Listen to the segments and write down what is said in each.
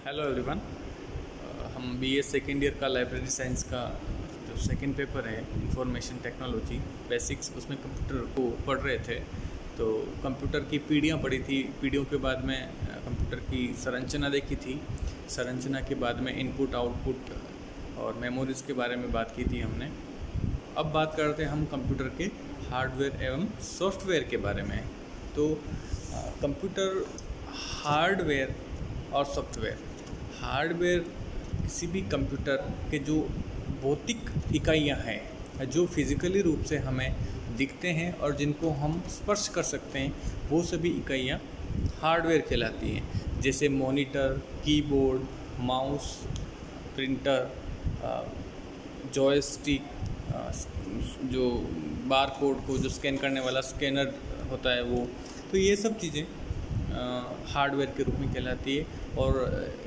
Hello everyone. हम BA second year का library science का जो सेकेंड पेपर है इंफॉर्मेशन टेक्नोलॉजी बेसिक्स, उसमें कंप्यूटर को पढ़ रहे थे। तो कंप्यूटर की पीढ़ियाँ पढ़ी थी। पीढ़ियों के बाद में कंप्यूटर की संरचना देखी थी। संरचना के बाद में इनपुट आउटपुट और मेमोरीज़ के बारे में बात की थी हमने। अब बात करते हैं हम कंप्यूटर के हार्डवेयर एवं सॉफ्टवेयर के बारे में। तो कंप्यूटर हार्डवेयर और सॉफ्टवेयर। हार्डवेयर किसी भी कंप्यूटर के जो भौतिक इकाइयाँ हैं जो फिज़िकली रूप से हमें दिखते हैं और जिनको हम स्पर्श कर सकते हैं, वो सभी इकाइयाँ हार्डवेयर कहलाती हैं। जैसे monitor, keyboard, mouse, printer, joystick, जो बारकोड को जो स्कैन करने वाला स्कैनर होता है वो। तो ये सब चीज़ें हार्डवेयर के रूप में कहलाती है और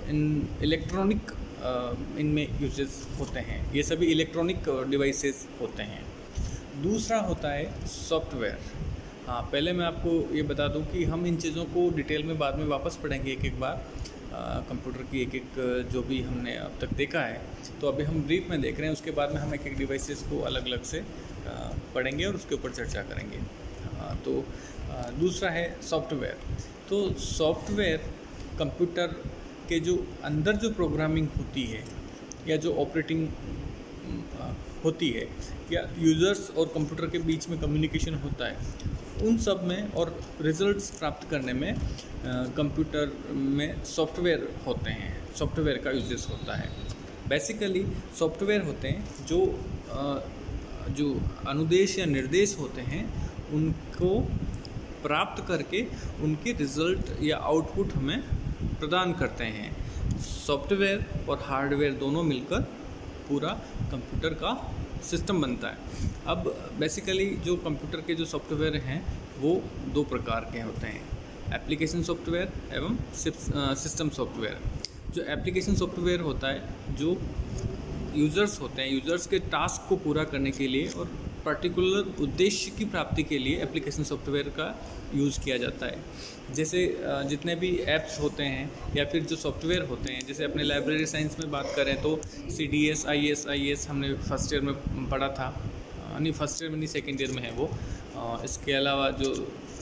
इन इलेक्ट्रॉनिक इनमें यूजेस होते हैं। ये सभी इलेक्ट्रॉनिक डिवाइसेस होते हैं। दूसरा होता है सॉफ्टवेयर। हाँ, पहले मैं आपको ये बता दूं कि हम इन चीज़ों को डिटेल में बाद में वापस पढ़ेंगे एक एक बार। कंप्यूटर की एक एक जो भी हमने अब तक देखा है, तो अभी हम ब्रीफ में देख रहे हैं। उसके बाद में हम एक एक डिवाइसेस को अलग अलग से पढ़ेंगे और उसके ऊपर चर्चा करेंगे। तो दूसरा है सॉफ्टवेयर। तो सॉफ्टवेयर कंप्यूटर के जो अंदर जो प्रोग्रामिंग होती है या जो ऑपरेटिंग होती है या यूज़र्स और कंप्यूटर के बीच में कम्युनिकेशन होता है, उन सब में और रिजल्ट्स प्राप्त करने में कंप्यूटर में सॉफ्टवेयर होते हैं। सॉफ्टवेयर का यूजेस होता है। बेसिकली सॉफ्टवेयर होते हैं जो अनुदेश या निर्देश होते हैं, उनको प्राप्त करके उनके रिज़ल्ट या आउटपुट हमें प्रदान करते हैं। सॉफ्टवेयर और हार्डवेयर दोनों मिलकर पूरा कंप्यूटर का सिस्टम बनता है। अब बेसिकली जो कंप्यूटर के जो सॉफ्टवेयर हैं वो दो प्रकार के होते हैं, एप्लीकेशन सॉफ्टवेयर एवं सिस्टम सॉफ्टवेयर। जो एप्लीकेशन सॉफ्टवेयर होता है, जो यूज़र्स होते हैं, यूज़र्स के टास्क को पूरा करने के लिए और पर्टिकुलर उद्देश्य की प्राप्ति के लिए एप्लीकेशन सॉफ्टवेयर का यूज़ किया जाता है। जैसे जितने भी ऐप्स होते हैं या फिर जो सॉफ्टवेयर होते हैं, जैसे अपने लाइब्रेरी साइंस में बात करें तो CDS, IS हमने फर्स्ट ईयर में पढ़ा था। नहीं, फर्स्ट ईयर में नहीं, सेकेंड ईयर में है वो। इसके अलावा जो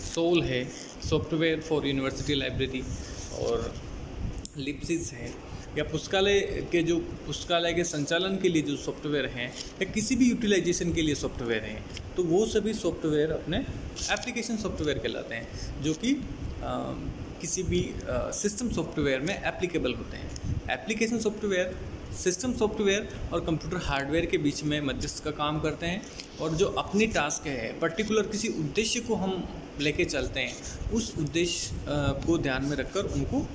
सोल है, सॉफ्टवेयर फॉर यूनिवर्सिटी लाइब्रेरी, और लिप्सिस है, या पुस्तकालय के संचालन के लिए जो सॉफ्टवेयर हैं या किसी भी यूटिलाइजेशन के लिए सॉफ्टवेयर हैं, तो वो सभी सॉफ्टवेयर अपने एप्लीकेशन सॉफ्टवेयर कहलाते हैं, जो कि किसी भी सिस्टम सॉफ्टवेयर में एप्लीकेबल होते हैं। एप्लीकेशन सॉफ्टवेयर सिस्टम सॉफ्टवेयर और कंप्यूटर हार्डवेयर के बीच में मध्यस्थ का काम करते हैं, और जो अपनी टास्क है, पर्टिकुलर किसी उद्देश्य को हम लेके चलते हैं, उस उद्देश्य को ध्यान में रखकर उनको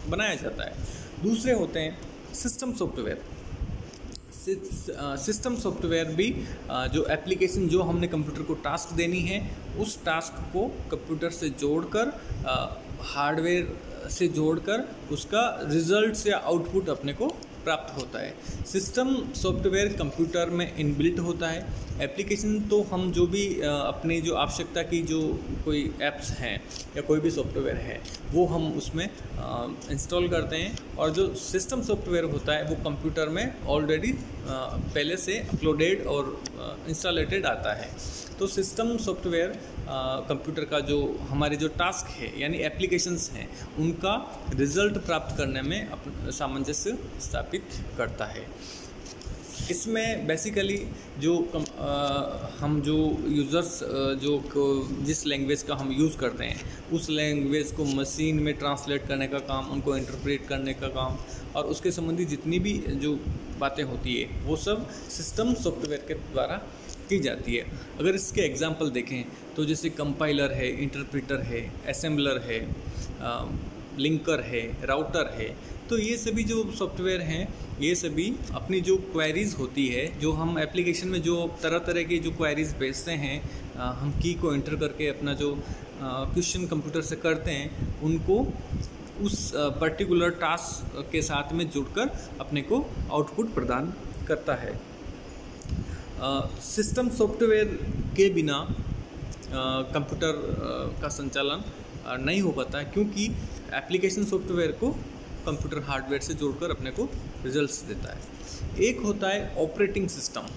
बनाया जाता है। दूसरे होते हैं सिस्टम सॉफ्टवेयर। सिस्टम सॉफ्टवेयर भी जो एप्लीकेशन, जो हमने कंप्यूटर को टास्क देनी है, उस टास्क को कंप्यूटर से जोड़कर, हार्डवेयर से जोड़कर उसका रिजल्ट्स या आउटपुट अपने को प्राप्त होता है। सिस्टम सॉफ्टवेयर कंप्यूटर में इनबिल्ट होता है। एप्लीकेशन तो हम जो भी अपनी जो आवश्यकता की जो कोई ऐप्स हैं या कोई भी सॉफ्टवेयर है, वो हम उसमें इंस्टॉल करते हैं, और जो सिस्टम सॉफ्टवेयर होता है वो कंप्यूटर में ऑलरेडी पहले से अपलोडेड और इंस्टॉलेटेड आता है। तो सिस्टम सॉफ्टवेयर कंप्यूटर का जो हमारे जो टास्क है यानी एप्लीकेशंस हैं, उनका रिज़ल्ट प्राप्त करने में सामंजस्य स्थापित करता है। इसमें बेसिकली जो हम जो यूज़र्स जिस लैंग्वेज का हम यूज़ करते हैं, उस लैंग्वेज को मशीन में ट्रांसलेट करने का काम, उनको इंटरप्रेट करने का काम, और उसके संबंधी जितनी भी जो बातें होती है, वो सब सिस्टम सॉफ्टवेयर के द्वारा की जाती है। अगर इसके एग्जांपल देखें तो जैसे कंपाइलर है, इंटरप्रेटर है, असेंबलर है, लिंकर है, राउटर है, तो ये सभी जो सॉफ्टवेयर हैं, ये सभी अपनी जो क्वेरीज़ होती है, जो हम एप्लीकेशन में जो तरह तरह की जो क्वेरीज़ भेजते हैं, हम की को एंटर करके अपना जो क्वेश्चन कंप्यूटर से करते हैं, उनको उस पर्टिकुलर टास्क के साथ में जुड़कर अपने को आउटपुट प्रदान करता है। सिस्टम सॉफ्टवेयर के बिना कंप्यूटर का संचालन नहीं हो पाता है, क्योंकि एप्लीकेशन सॉफ्टवेयर को कंप्यूटर हार्डवेयर से जोड़कर अपने को रिजल्ट्स देता है। एक होता है ऑपरेटिंग सिस्टम।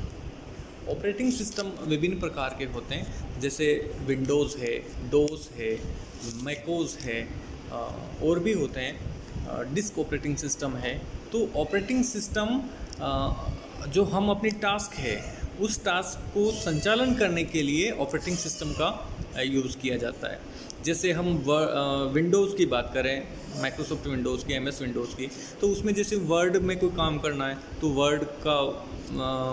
ऑपरेटिंग सिस्टम विभिन्न प्रकार के होते हैं, जैसे विंडोज़ है, डोस है, मैकोस है, और भी होते हैं, डिस्क ऑपरेटिंग सिस्टम है। तो ऑपरेटिंग सिस्टम जो हम अपनी टास्क है उस टास्क को संचालन करने के लिए ऑपरेटिंग सिस्टम का यूज़ किया जाता है। जैसे हम विंडोज़ की बात करें, माइक्रोसॉफ्ट विंडोज़ की, MS विंडोज़ की, तो उसमें जैसे वर्ड में कोई काम करना है तो वर्ड का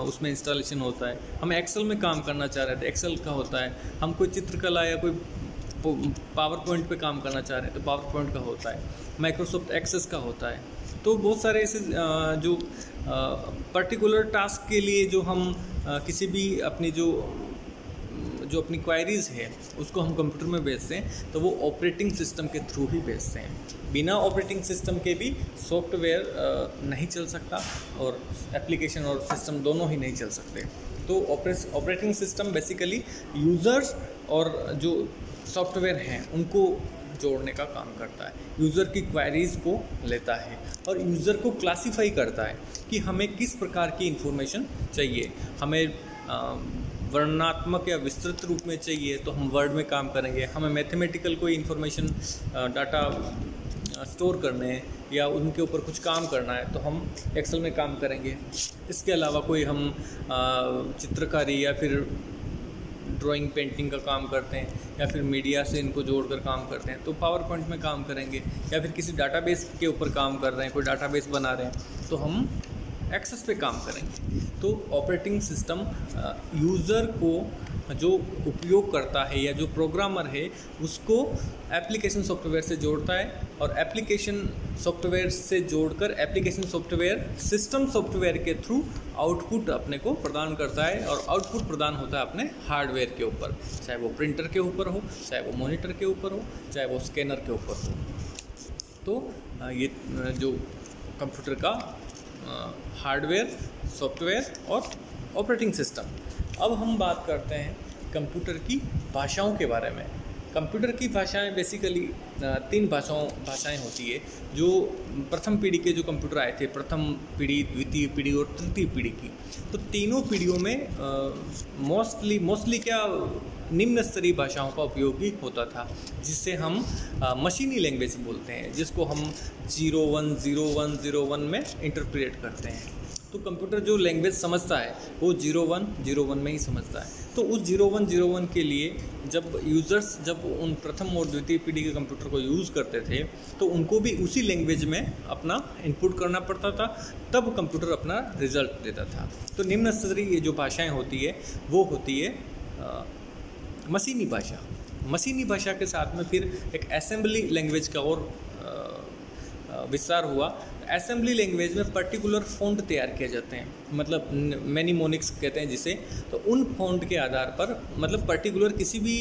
उसमें इंस्टॉलेशन होता है। हम एक्सेल में काम करना चाह रहे थे, एक्सेल का होता है। हम कोई चित्रकला या कोई पावर पॉइंट पे काम करना चाह रहे हैं तो पावर पॉइंट का होता है। माइक्रोसॉफ्ट एक्सेस का होता है। तो बहुत सारे ऐसे जो पर्टिकुलर टास्क के लिए जो हम किसी भी अपनी जो अपनी क्वायरीज़ है उसको हम कंप्यूटर में भेजते हैं तो वो ऑपरेटिंग सिस्टम के थ्रू ही भेजते हैं। बिना ऑपरेटिंग सिस्टम के भी सॉफ्टवेयर नहीं चल सकता और एप्लीकेशन और सिस्टम दोनों ही नहीं चल सकते। तो ऑपरेटिंग सिस्टम बेसिकली यूज़र्स और जो सॉफ्टवेयर हैं उनको जोड़ने का काम करता है। यूज़र की क्वेरीज़ को लेता है और यूज़र को क्लासिफाई करता है कि हमें किस प्रकार की इन्फॉर्मेशन चाहिए। हमें वर्णनात्मक या विस्तृत रूप में चाहिए तो हम वर्ड में काम करेंगे। हमें मैथमेटिकल कोई इन्फॉर्मेशन डाटा स्टोर करने हैं या उनके ऊपर कुछ काम करना है तो हम एक्सेल में काम करेंगे। इसके अलावा कोई हम चित्रकारी या फिर ड्राइंग पेंटिंग का काम करते हैं या फिर मीडिया से इनको जोड़कर काम करते हैं तो पावर पॉइंट में काम करेंगे। या फिर किसी डाटाबेस के ऊपर काम कर रहे हैं, कोई डाटाबेस बना रहे हैं तो हम एक्सेस पे काम करेंगे। तो ऑपरेटिंग सिस्टम यूज़र को जो उपयोग करता है या जो प्रोग्रामर है उसको एप्लीकेशन सॉफ्टवेयर से जोड़ता है और एप्लीकेशन सॉफ्टवेयर से जोड़कर एप्लीकेशन सॉफ्टवेयर सिस्टम सॉफ्टवेयर के थ्रू आउटपुट अपने को प्रदान करता है। और आउटपुट प्रदान होता है अपने हार्डवेयर के ऊपर, चाहे वो प्रिंटर के ऊपर हो, चाहे वो मॉनिटर के ऊपर हो, चाहे वो स्कैनर के ऊपर हो। तो ये जो कंप्यूटर का हार्डवेयर, सॉफ्टवेयर और ऑपरेटिंग सिस्टम। अब हम बात करते हैं कंप्यूटर की भाषाओं के बारे में। कंप्यूटर की भाषाएं बेसिकली 3 भाषाएं होती है। जो प्रथम पीढ़ी के जो कंप्यूटर आए थे, प्रथम पीढ़ी, द्वितीय पीढ़ी और तृतीय पीढ़ी की, तो तीनों पीढ़ियों में मोस्टली क्या निम्न स्तरीय भाषाओं का उपयोग ही होता था, जिससे हम मशीनी लैंग्वेज बोलते हैं, जिसको हम 010101 में इंटरप्रेट करते हैं। तो कंप्यूटर जो लैंग्वेज समझता है वो 0101 में ही समझता है। तो उस 0101 के लिए जब यूज़र्स जब उन प्रथम और द्वितीय पीढ़ी के कंप्यूटर को यूज़ करते थे तो उनको भी उसी लैंग्वेज में अपना इनपुट करना पड़ता था, तब कंप्यूटर अपना रिजल्ट देता था। तो निम्न स्तरीय जो भाषाएं होती है वो होती है मशीनी भाषा। मशीनी भाषा के साथ में फिर एक असेंबली लैंग्वेज का और विस्तार हुआ। असेंबली लैंग्वेज में पर्टिकुलर फ़ॉन्ट तैयार किए जाते हैं, मतलब मैनीमोनिक्स कहते हैं जिसे। तो उन फ़ॉन्ट के आधार पर मतलब पर्टिकुलर किसी भी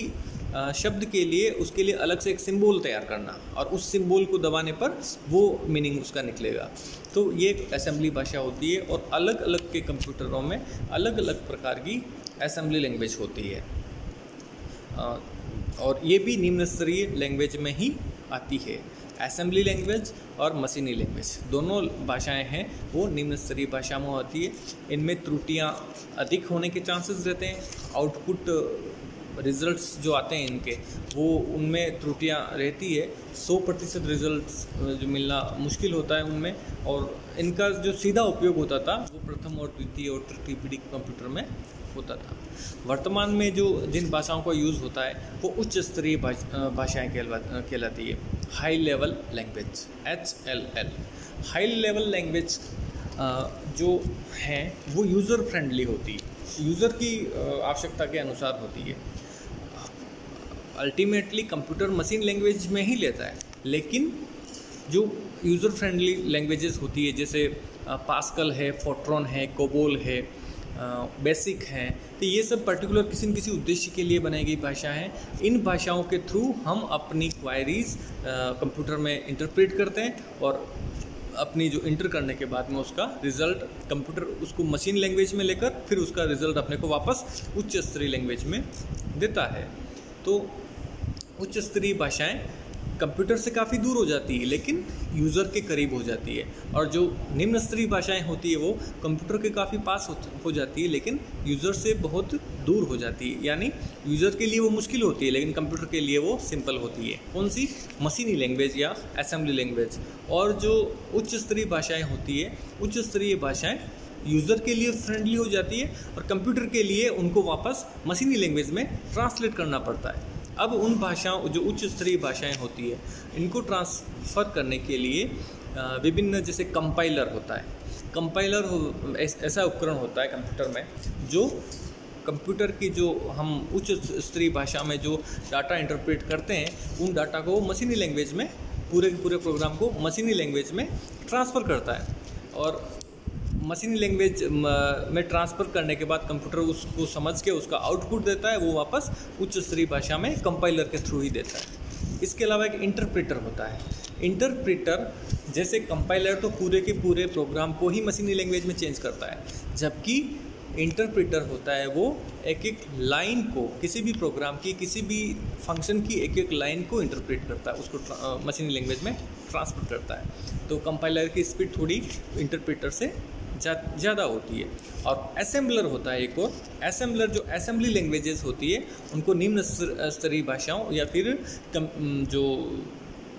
शब्द के लिए उसके लिए अलग से एक सिंबल तैयार करना और उस सिंबल को दबाने पर वो मीनिंग उसका निकलेगा। तो ये एक असेंबली भाषा होती है और अलग अलग के कंप्यूटरों में अलग अलग प्रकार की असेंबली लैंग्वेज होती है और ये भी निम्न स्तरीय लैंग्वेज में ही आती है। असेंबली लैंग्वेज और मशीनी लैंग्वेज दोनों भाषाएं हैं वो निम्न स्तरीय भाषा में आती है। इनमें त्रुटियां अधिक होने के चांसेस रहते हैं। आउटपुट रिजल्ट्स जो आते हैं इनके वो उनमें त्रुटियां रहती है। 100% रिजल्ट्स जो मिलना मुश्किल होता है उनमें। और इनका जो सीधा उपयोग होता था वो प्रथम और द्वितीय और तृतीय पीढ़ी कंप्यूटर में होता था। वर्तमान में जो जिन भाषाओं का यूज़ होता है वो उच्च स्तरीय भाषाएँ कहलाती है। High level language, HLL। High level language जो हैं वो यूज़र फ्रेंडली होती है, यूज़र की आवश्यकता के अनुसार होती है। अल्टीमेटली कंप्यूटर मशीन लैंग्वेज में ही लेता है, लेकिन जो यूज़र फ्रेंडली लैंग्वेजेस होती है जैसे पास्कल है, फोर्ट्रॉन है, कोबोल है, बेसिक हैं, तो ये सब पर्टिकुलर किसी न किसी उद्देश्य के लिए बनाई गई भाषा हैं। इन भाषाओं के थ्रू हम अपनी क्वायरीज़ कंप्यूटर में इंटरप्रेट करते हैं और अपनी जो इंटर करने के बाद में उसका रिज़ल्ट कंप्यूटर उसको मशीन लैंग्वेज में लेकर फिर उसका रिज़ल्ट अपने को वापस उच्च स्तरीय लैंग्वेज में देता है। तो उच्च स्तरीय भाषाएं कंप्यूटर से काफ़ी दूर हो जाती है लेकिन यूज़र के करीब हो जाती है, और जो निम्न स्तरीय भाषाएं होती है वो कंप्यूटर के काफ़ी पास हो जाती है लेकिन यूज़र से बहुत दूर हो जाती है। यानी यूज़र के लिए वो मुश्किल होती है लेकिन कंप्यूटर के लिए वो सिंपल होती है। कौन सी? मशीनी लैंग्वेज या असेंबली लैंग्वेज। और जो उच्च स्तरीय भाषाएँ होती है, उच्च स्तरीय भाषाएँ यूज़र के लिए फ्रेंडली हो जाती है और कंप्यूटर के लिए उनको वापस मशीनी लैंग्वेज में ट्रांसलेट करना पड़ता है। अब उन भाषाओं, जो उच्च स्तरीय भाषाएं होती है, इनको ट्रांसफ़र करने के लिए विभिन्न, जैसे कंपाइलर होता है। कंपाइलर ऐसा उपकरण होता है कंप्यूटर में जो कंप्यूटर की, जो हम उच्च स्तरीय भाषा में जो डाटा इंटरप्रेट करते हैं, उन डाटा को मशीनी लैंग्वेज में, पूरे के पूरे प्रोग्राम को मशीनी लैंग्वेज में ट्रांसफ़र करता है। और मशीनी लैंग्वेज में ट्रांसफ़र करने के बाद कंप्यूटर उसको समझ के उसका आउटपुट देता है, वो वापस उच्च स्तरीय भाषा में कंपाइलर के थ्रू ही देता है। इसके अलावा एक इंटरप्रेटर होता है। इंटरप्रेटर, जैसे कंपाइलर तो पूरे के पूरे प्रोग्राम को ही मशीनी लैंग्वेज में चेंज करता है, जबकि इंटरप्रेटर होता है वो एक एक लाइन को, किसी भी प्रोग्राम की, किसी भी फंक्शन की एक एक लाइन को इंटरप्रेट करता है, उसको मशीनी लैंग्वेज में ट्रांसफर करता है। तो कंपाइलर की स्पीड थोड़ी इंटरप्रेटर से ज़्यादा होती है। और असेंबलर होता है एक और। असेंबलर, जो असेंबली लैंग्वेजेस होती है, उनको निम्न स्तरीय भाषाओं या फिर जो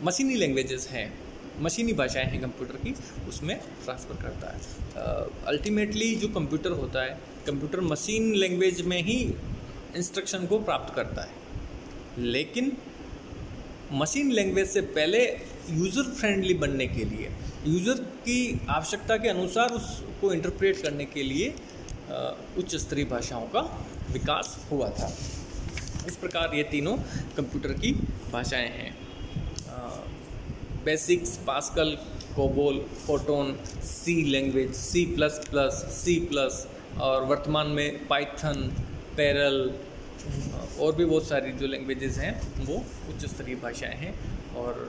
मशीनी लैंग्वेजेस हैं, मशीनी भाषाएं हैं कंप्यूटर की, उसमें ट्रांसफ़र करता है। अल्टीमेटली जो कंप्यूटर होता है, कंप्यूटर मशीन लैंग्वेज में ही इंस्ट्रक्शन को प्राप्त करता है, लेकिन मशीन लैंग्वेज से पहले यूज़र फ्रेंडली बनने के लिए, यूज़र की आवश्यकता के अनुसार उसको इंटरप्रेट करने के लिए उच्च स्तरीय भाषाओं का विकास हुआ था। इस प्रकार ये तीनों कंप्यूटर की भाषाएं हैं। बेसिक्स, पास्कल, कोबोल, फोटोन, सी लैंग्वेज, C++, और वर्तमान में पाइथन, पैरल और भी बहुत सारी जो लैंग्वेजेस हैं वो उच्च स्तरीय भाषाएं हैं। और